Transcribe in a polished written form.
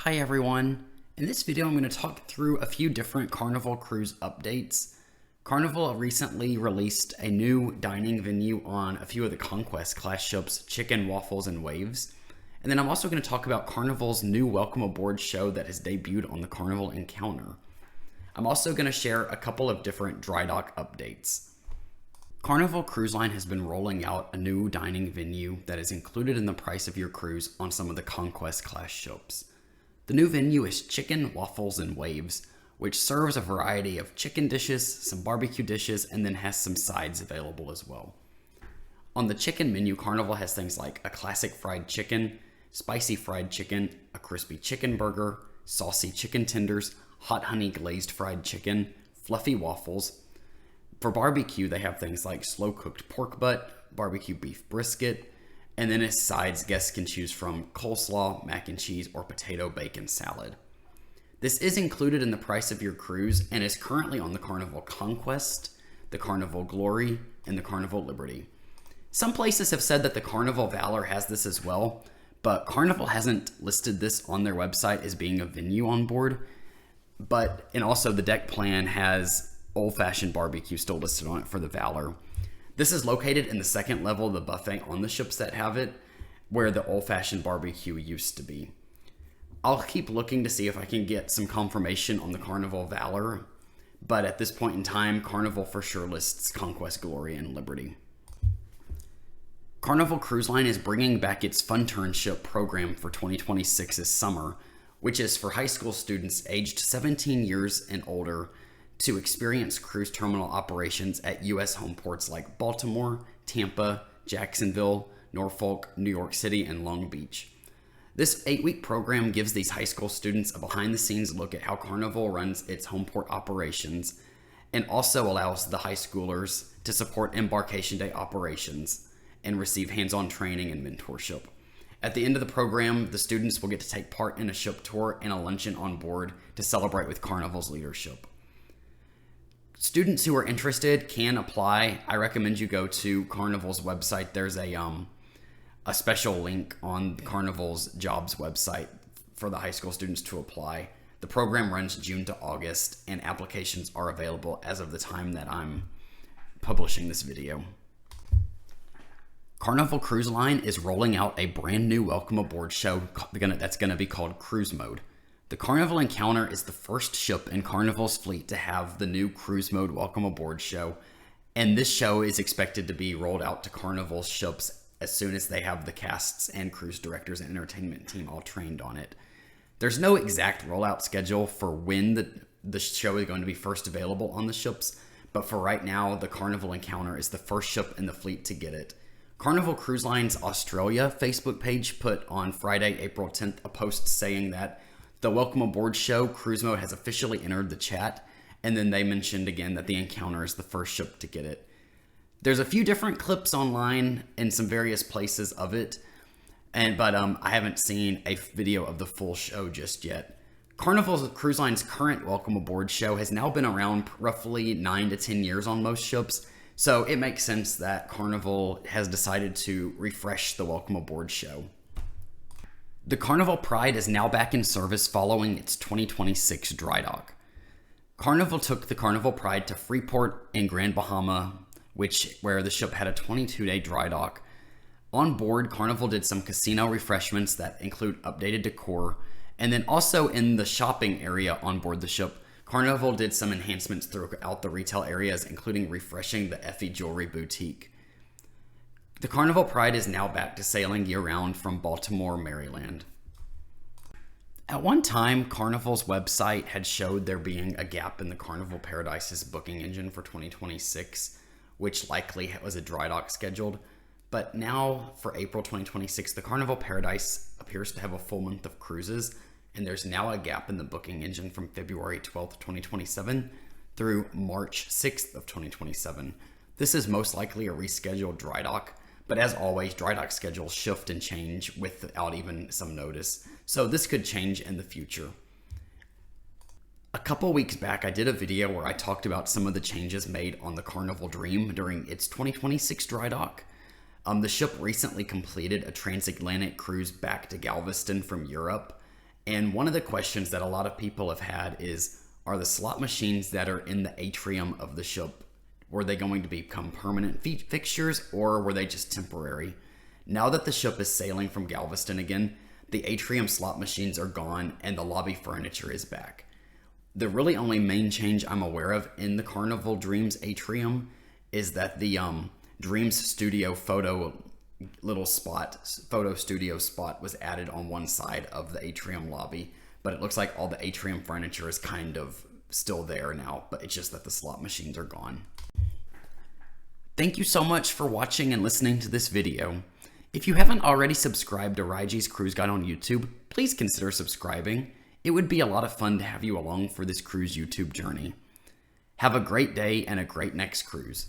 Hi everyone. In this video I'm going to talk through a few different Carnival Cruise updates. Carnival recently released a new dining venue on a few of the Conquest class ships, Chicken, Waffles, and Waves. And then I'm also going to talk about Carnival's new Welcome Aboard show that has debuted on the Carnival Encounter. I'm also going to share a couple of different dry dock updates. Carnival Cruise Line has been rolling out a new dining venue that is included in the price of your cruise on some of the Conquest class ships. The new venue is Chicken, Waffles, and Waves, which serves a variety of chicken dishes, some barbecue dishes, and then has some sides available as well. On the chicken menu, Carnival has things like a classic fried chicken, spicy fried chicken, a crispy chicken burger, saucy chicken tenders, hot honey glazed fried chicken, fluffy waffles. For barbecue, they have things like slow cooked pork butt, barbecue beef brisket, and then as sides, guests can choose from coleslaw, mac and cheese, or potato bacon salad. This is included in the price of your cruise and is currently on the Carnival Conquest, the Carnival Glory, and the Carnival Liberty. Some places have said that the Carnival Valor has this as well, but Carnival hasn't listed this on their website as being a venue on board. And also the deck plan has old-fashioned barbecue still listed on it for the Valor. This is located in the second level of the buffet on the ships that have it, where the old-fashioned barbecue used to be. I'll keep looking to see if I can get some confirmation on the Carnival Valor, but at this point in time, Carnival for sure lists Conquest, Glory, and Liberty. Carnival Cruise Line is bringing back its Fun-ternship program for 2026's summer, which is for high school students aged 17 years and older to experience cruise terminal operations at U.S. home ports like Baltimore, Tampa, Jacksonville, Norfolk, New York City, and Long Beach. This 8-week program gives these high school students a behind-the-scenes look at how Carnival runs its home port operations and also allows the high schoolers to support embarkation day operations and receive hands-on training and mentorship. At the end of the program, the students will get to take part in a ship tour and a luncheon on board to celebrate with Carnival's leadership. Students who are interested can apply. I recommend you go to Carnival's website. There's a special link on Carnival's jobs website for the high school students to apply. The program runs June to August, and applications are available as of the time that I'm publishing this video. Carnival Cruise Line is rolling out a brand new Welcome Aboard show that's going to be called Cruise Mode. The Carnival Encounter is the first ship in Carnival's fleet to have the new Cruise Mode Welcome Aboard show, and this show is expected to be rolled out to Carnival's ships as soon as they have the casts and cruise directors and entertainment team all trained on it. There's no exact rollout schedule for when the show is going to be first available on the ships, but for right now, the Carnival Encounter is the first ship in the fleet to get it. Carnival Cruise Line's Australia Facebook page put on Friday, April 10th, a post saying that the Welcome Aboard show, Cruise Mode, has officially entered the chat, and then they mentioned again that the Encounter is the first ship to get it. There's a few different clips online in some various places of it, but I haven't seen a video of the full show just yet. Carnival Cruise Line's current Welcome Aboard show has now been around roughly 9 to 10 years on most ships, so it makes sense that Carnival has decided to refresh the Welcome Aboard show. The Carnival Pride is now back in service following its 2026 dry dock. Carnival took the Carnival Pride to Freeport in Grand Bahama, where the ship had a 22-day dry dock. On board, Carnival did some casino refreshments that include updated decor, and then also in the shopping area on board the ship, Carnival did some enhancements throughout the retail areas, including refreshing the Effie Jewelry Boutique. The Carnival Pride is now back to sailing year-round from Baltimore, Maryland. At one time, Carnival's website had showed there being a gap in the Carnival Paradise's booking engine for 2026, which likely was a dry dock scheduled. But now, for April 2026, the Carnival Paradise appears to have a full month of cruises, and there's now a gap in the booking engine from February 12th, 2027 through March 6th of 2027. This is most likely a rescheduled dry dock, but as always, dry dock schedules shift and change without even some notice, so this could change in the future. A couple weeks back, I did a video where I talked about some of the changes made on the Carnival Dream during its 2026 dry dock. The ship recently completed a transatlantic cruise back to Galveston from Europe, And one of the questions that a lot of people have had is, are the slot machines that are in the atrium of the ship, were they going to become permanent fixtures, or were they just temporary? Now that the ship is sailing from Galveston again, the atrium slot machines are gone and the lobby furniture is back. The really only main change I'm aware of in the Carnival Dreams atrium is that the Dreams Studio photo studio spot was added on one side of the atrium lobby, but it looks like all the atrium furniture is kind of still there now, but it's just that the slot machines are gone. Thank you so much for watching and listening to this video. If you haven't already subscribed to Raiji's Cruise Guide on YouTube, please consider subscribing. It would be a lot of fun to have you along for this cruise YouTube journey. Have a great day and a great next cruise.